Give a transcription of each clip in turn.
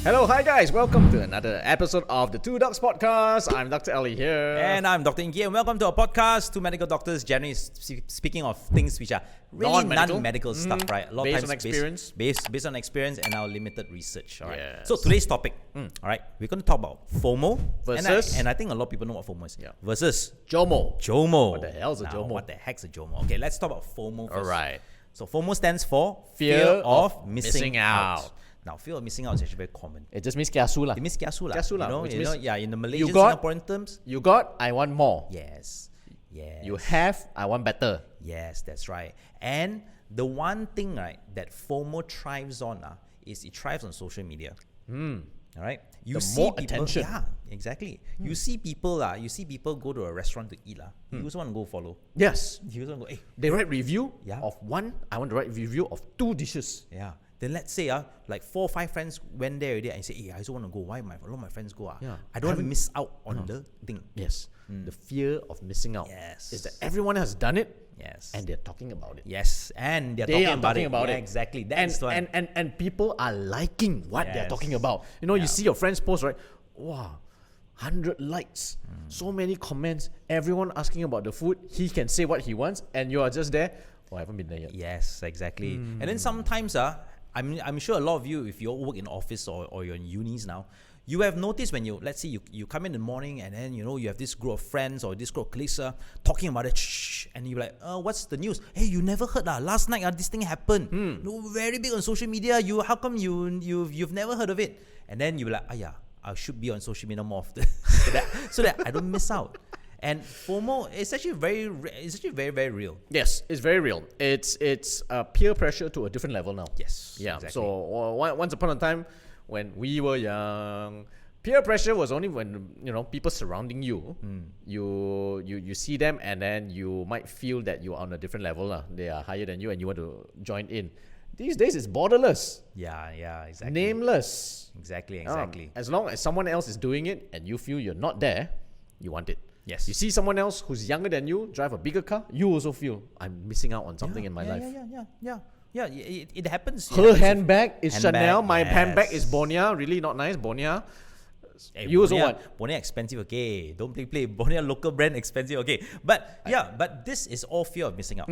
Hello, hi guys, welcome to another episode of the Two Docs Podcast. I'm Dr. Ellie here. And I'm Dr. Ingky, and welcome to our podcast, Two Medical Doctors, generally speaking of things which are really non-medical stuff, right? A lot based of times on experience. Based on experience and our limited research, all right? Yes. So today's topic, all right, we're going to talk about FOMO. Versus? And I think a lot of people know what FOMO is. Yeah. Versus JOMO. JOMO. What the hell's a Now, JOMO? What the heck's a JOMO? Okay, let's talk about FOMO first. All right. So FOMO stands for Fear of missing missing out. out. Now, fear of missing out is actually very common. It just means KIASU lah. It means KIASU lah. KIASU lah, which means Yeah, in the Malaysian you got- Singaporean terms. You got, I want more. Yes. You have, I want better. Yes, that's right. And the one thing, right, that FOMO thrives on is it thrives on social media. All right, The more attention. Yeah, exactly. You see people go to a restaurant to eat You also want to go follow. Yes. You also want to go. Hey, They write review Yeah. of one, I want to write review of 2 dishes. yeah. Then let's say like 4 or 5 friends went there already and say, hey, I also want to go. Why a lot of my friends go? Yeah. I don't want to miss out on the thing. Yes. The fear of missing out. Yes. Is that everyone has done it Yes. and they're talking about it. Yes, and they're They talking are about talking it. about Yeah, it. exactly. That's And people are liking what they're Yes. talking about. You know, Yeah. you see your friends post, right? Wow, 100 likes, so many comments, everyone asking about the food. He can say what he wants, and you are just there. Oh, I haven't been there yet. Yes, exactly. And then sometimes, I'm sure a lot of you, if you all work in office or you're in unis now, you have noticed when let's say you come in the morning and then, you have this group of friends or this group of colleagues talking about it, and you're like, what's the news? Hey, you never heard last night this thing happened. Very big on social media. How come you've never heard of it? And then you're like, yeah, I should be on social media more often so that I don't miss out. And FOMO is actually very, very real. Yes, it's very real. It's peer pressure to a different level now. Yes. Yeah. Exactly. So once upon a time, when we were young, peer pressure was only when people surrounding you. You see them, and then you might feel that you're on a different level lah. They are higher than you, and you want to join in. These days, it's borderless, Yeah, exactly. nameless. Exactly. As long as someone else is doing it, and you feel you're not there, you want it. Yes. You see someone else who's younger than you drive a bigger car, you also feel I'm missing out on something in my life. Yeah, it happens. Her handbag is Handbag, Chanel. My yes. handbag is Bonia. Really not nice, Bonia. Hey, You also want. Bonia expensive, okay. Don't play. Bonia local brand expensive, okay. But but this is all fear of missing out.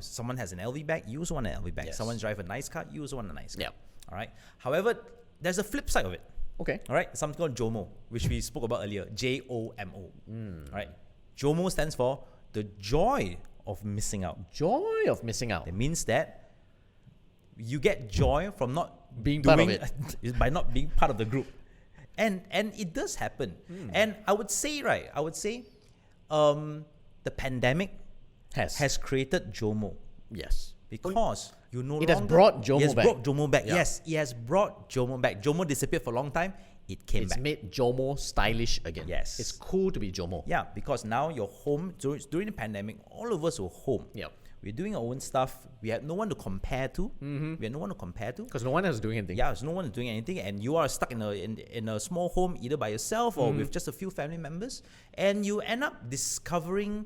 Someone has an LV bag, you also want an LV bag. Yes. Someone drives a nice car, you also want a nice car. Yeah. All right. However, there's a flip side of it. Okay. All right. Something called JOMO, which we spoke about earlier. JOMO. All right. JOMO stands for the joy of missing out. Joy of missing out. It means that you get joy from not Being part of it by not being part of the group, and it does happen. And I would say the pandemic has created JOMO Yes. because you no It longer has brought JOMO it has back. brought JOMO back. Yeah. Yes, it has brought JOMO back. JOMO disappeared for a long time. It came It's back. made JOMO stylish again. Yes. It's cool to be JOMO. Yeah, because now you're home during the pandemic. All of us were home. Yep. We're doing our own stuff. We had no one to compare to. We had no one to compare to. Because no one else is doing anything. Yeah, there's no one doing anything, and you are stuck in a small home either by yourself or with just a few family members, and you end up discovering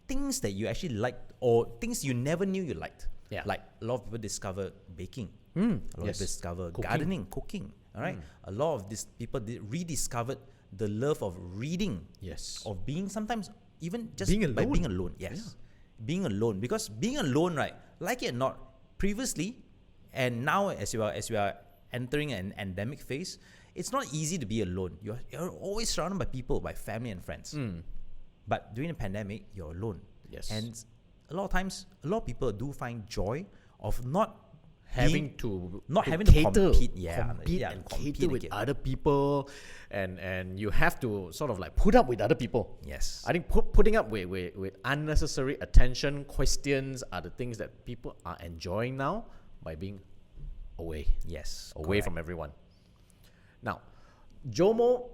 things that you actually liked or things you never knew you liked. Yeah. Like a lot of people discover baking. A lot of Yes. people discover Cooking. gardening, cooking. All right. A lot of these people rediscovered the love of reading. Yes. Of being sometimes even just Being by alone. being alone. Yes. Being alone, because being alone, right? Like it or not, previously, and now as we are entering an endemic phase, it's not easy to be alone. You're always surrounded by people, by family and friends. But during the pandemic, you're alone. Yes. And a lot of times, a lot of people do find joy of not Having to cater, compete and and compete cater with again. other people, and you have to sort of like put up with other people. Yes. I think putting up with unnecessary attention, questions are the things that people are enjoying now by being away Yes. away correct. from everyone. Now, JOMO,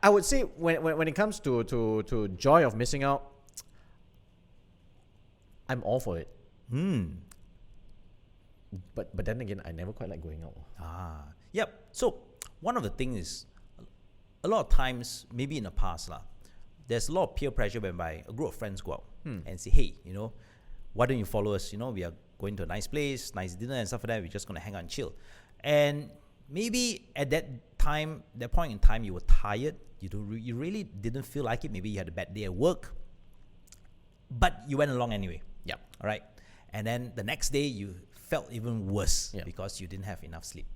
I would say when it comes to joy of missing out, I'm all for it. But then again, I never quite like going out. Yep. So one of the things is, a lot of times, maybe in the past, there's a lot of peer pressure whereby a group of friends go out and say, hey, why don't you follow us? We are going to a nice place, nice dinner and stuff like that. We're just gonna hang out and chill. And maybe at that point in time, you were tired. You really didn't feel like it. Maybe you had a bad day at work, but you went along anyway. Yeah. All right. And then the next day, you felt even worse Yeah. because you didn't have enough sleep.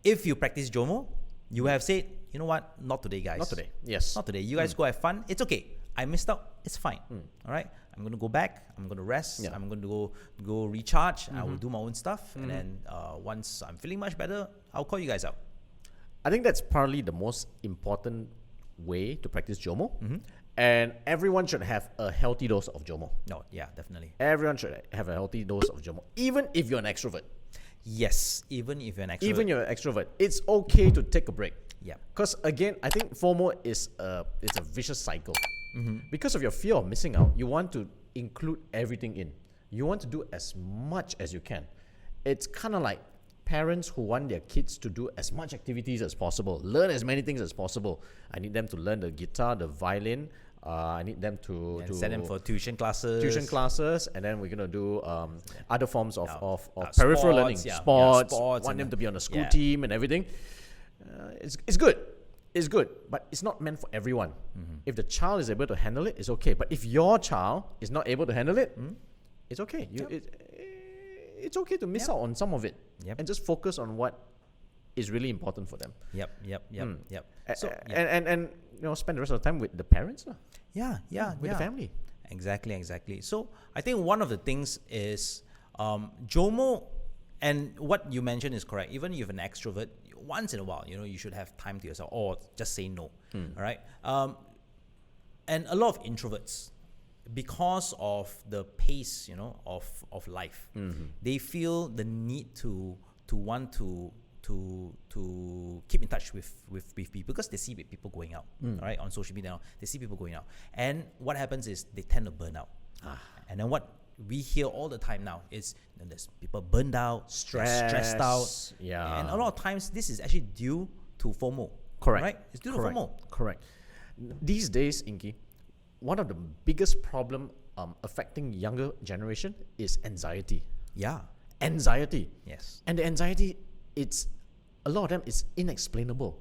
If you practice JOMO, you have said, you know what? Not today, guys. Not today. Yes. Not today. You guys go have fun. It's okay. I missed out. It's fine. All right. I'm gonna go back. I'm gonna rest. Yeah. I'm gonna go recharge. I will do my own stuff, and then once I'm feeling much better, I'll call you guys out. I think that's probably the most important way to practice JOMO. And everyone should have a healthy dose of JOMO. No, yeah, definitely. Everyone should have a healthy dose of JOMO, even if you're an extrovert. Yes, even if you're an extrovert. Even you're an extrovert, it's okay to take a break. Yeah. Because again, I think FOMO is it's a vicious cycle. Because of your fear of missing out, you want to include everything in. You want to do as much as you can. It's kind of like parents who want their kids to do as much activities as possible, learn as many things as possible. I need them to learn the guitar, the violin. I need them to send them for tuition classes. And then we're gonna do other forms of sports, peripheral learning, sports. Sports, Want them to be on a school yeah. team and everything. It's good. It's good, but it's not meant for everyone. If the child is able to handle it, it's okay. But if your child is not able to handle it, it's okay. It's okay to miss out on some of it and just focus on what is really important for them. Yep. So And spend the rest of the time with the parents, with the family. Exactly. So I think one of the things is JOMO, and what you mentioned is correct. Even if you're an extrovert, once in a while, you should have time to yourself, or just say no. All right. And a lot of introverts, because of the pace, of life, they feel the need to want to keep in touch with people, because they see people going out, right, on social media now. They see people going out, and what happens is they tend to burn out. And then what we hear all the time now is there's people burned out, stressed out, and a lot of times this is actually due to FOMO. Correct. Right? It's due to FOMO. Correct. These days, Ingky, one of the biggest problem affecting younger generation is anxiety. Yeah. Anxiety. Yes. And the anxiety, a lot of them is inexplainable.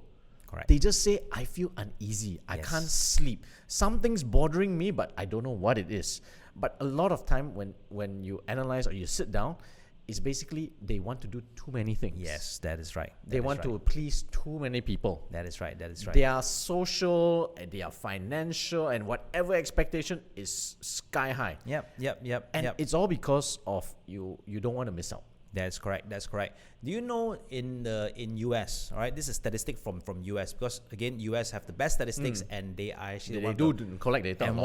Correct. They just say, I feel uneasy. I can't sleep. Something's bothering me, but I don't know what it is. But a lot of time when you analyze or you sit down, it's basically they want to do too many things. Yes, that is right. They want to please too many people. That is right. They are social, and they are financial, and whatever expectation is sky high. Yep. And it's all because of you don't want to miss out. That's correct. Do you know in US, all right? This is statistic from US, because again, US have the best statistics, and they are actually They do collect data. and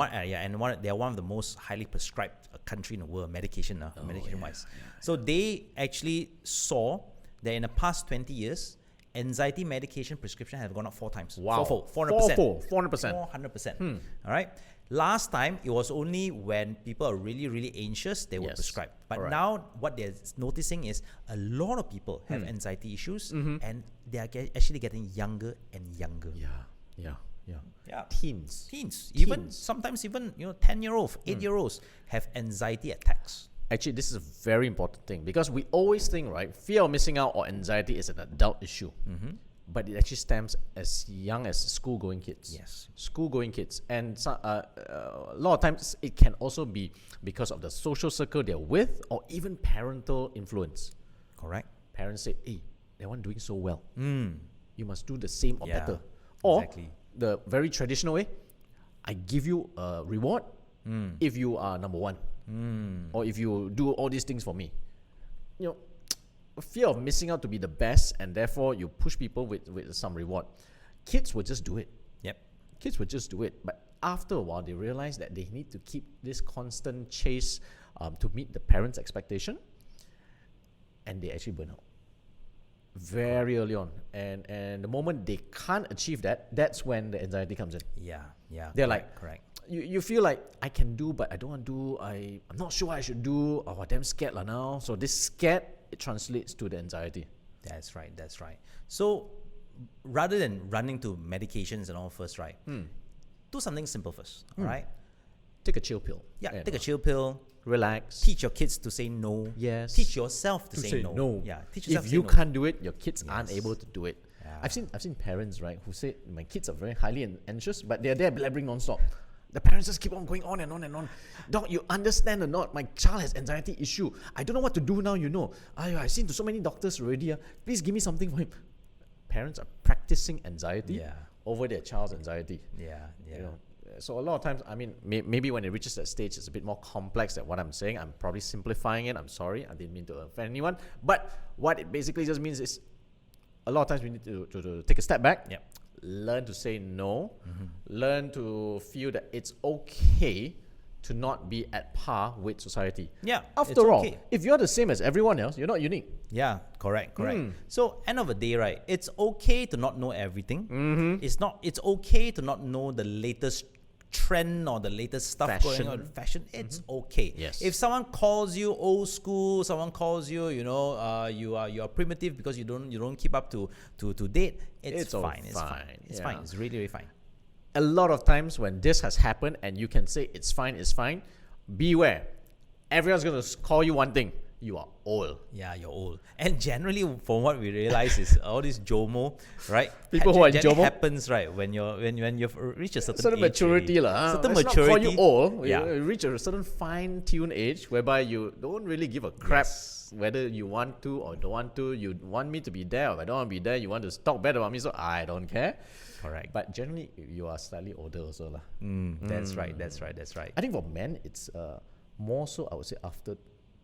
they are one of the most highly prescribed country in the world, medication wise. So they actually saw that in the past 20 years, anxiety medication prescription have gone up 4 times. Wow. 400%. 400%. 400%. All right. Last time, it was only when people are really, really anxious, they would prescribe. But now, what they're noticing is a lot of people have anxiety issues, and they are actually getting younger and younger. Yeah. Teens. Even sometimes 10-year-olds, 8-year-olds have anxiety attacks. Actually, this is a very important thing, because we always think, right, fear of missing out or anxiety is an adult issue. But it actually stems as young as school-going kids. Yes. School-going kids. And a lot of times it can also be because of the social circle they're with, or even parental influence. Correct. Parents say, hey, that one doing so well. You must do the same or better. Or the very traditional way, I give you a reward if you are number one. Or if you do all these things for me. Fear of missing out to be the best, and therefore you push people with some reward. Kids will just do it. Kids will just do it. But after a while, they realize that they need to keep this constant chase to meet the parents' expectation, and they actually burn out very early on. And the moment they can't achieve that, that's when the anxiety comes in. They're correct. You feel like I can do, but I don't want to do. I'm not sure what I should do. Oh, I'm damn scared now. So this scared, it translates to the anxiety. That's right. So rather than running to medications and all first, right? Do something simple first. All right. take a chill pill. Yeah, You take a know, chill pill. relax. Teach your kids to say no. Yes. Teach yourself to, to say, no. Yeah. Teach yourself If to you say no. can't do it, your kids aren't Yes. able to do it. Yeah. I've seen parents, right, who say my kids are very highly anxious, but they're there blabbering non-stop. The parents just keep on going on and on and on. Dog, you understand or not? My child has anxiety issue. I don't know what to do now, you know. I've seen to so many doctors already. Please give me something for him. Parents are practicing anxiety Yeah. over their child's anxiety. Yeah. Yeah. You know, so a lot of times, I mean, maybe when it reaches that stage, it's a bit more complex than what I'm saying. I'm probably simplifying it. I'm sorry. I didn't mean to offend anyone. But what it basically just means is a lot of times we need to take a step back. Yeah. Learn to say no. Learn to feel that it's okay to not be at par with society. Yeah, After it's all, okay. if you're the same as everyone else, you're not unique. Yeah, correct. So end of the day, right? It's okay to not know everything. It's okay to not know the latest trend or the latest stuff Fashion. going on. Fashion. It's okay. Yes. If someone calls you old school, someone calls you, you are primitive because you don't keep up to date. It's all fine. It's fine. fine. It's Yeah. fine. It's really, really fine. A lot of times when this has happened and you can say it's fine, beware. Everyone's going to call you one thing. You are old. Yeah, you're old. And generally, from what we realize is all this JOMO, right? People who are generally JOMO happens right when you've reached a certain Certain age maturity. already. Certain Let's maturity. not call you old. Yeah. You reach a certain fine-tuned age whereby you don't really give a crap whether you want to or don't want to. You want me to be there or I don't want to be there. You want to talk bad about me, so I don't care. Correct. But generally, you are slightly older also. That's right. I think for men, it's more so, I would say, after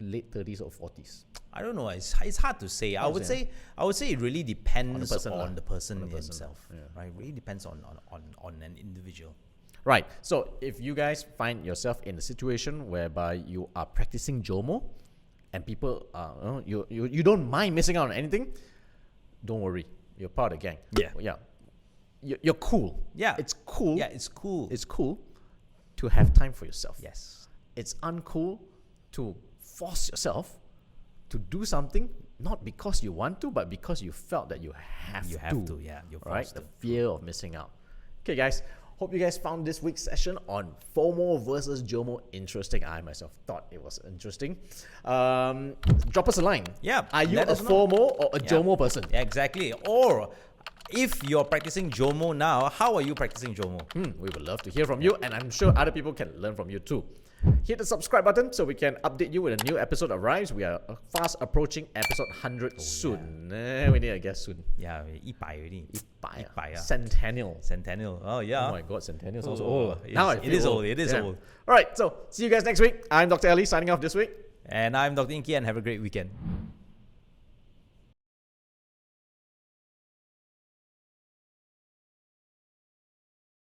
late 30s or 40s. I don't know. It's hard to say. I would say it really depends on the person himself. Yeah. Right? It really depends on an individual. Right. So if you guys find yourself in a situation whereby you are practicing JOMO and people you don't mind missing out on anything, don't worry. You're part of the gang. Yeah. You're cool. Yeah. It's cool. Yeah, it's cool. It's cool to have time for yourself. Yes. It's uncool to force yourself to do something not because you want to, but because you felt that you have to. You have to, yeah. You're Right? forced The to. fear of missing out. Okay, guys. Hope you guys found this week's session on FOMO versus JOMO interesting. I myself thought it was interesting. Drop us a line. Yeah, Are you let a us know. FOMO or a JOMO person? Exactly. Or if you're practicing JOMO now, how are you practicing JOMO? We would love to hear from you, and I'm sure other people can learn from you too. Hit the subscribe button so we can update you when a new episode arrives. We are fast approaching episode 100 soon. We need a guest soon. Yeah, 100 already. 100 Centennial. Centennial. Oh yeah. Oh my god, Centennial sounds Oh, old. it Now is- I it feel is old. old, it is old. Alright, so see you guys next week. I'm Dr. Ali signing off this week. And I'm Dr. Ingky, and have a great weekend.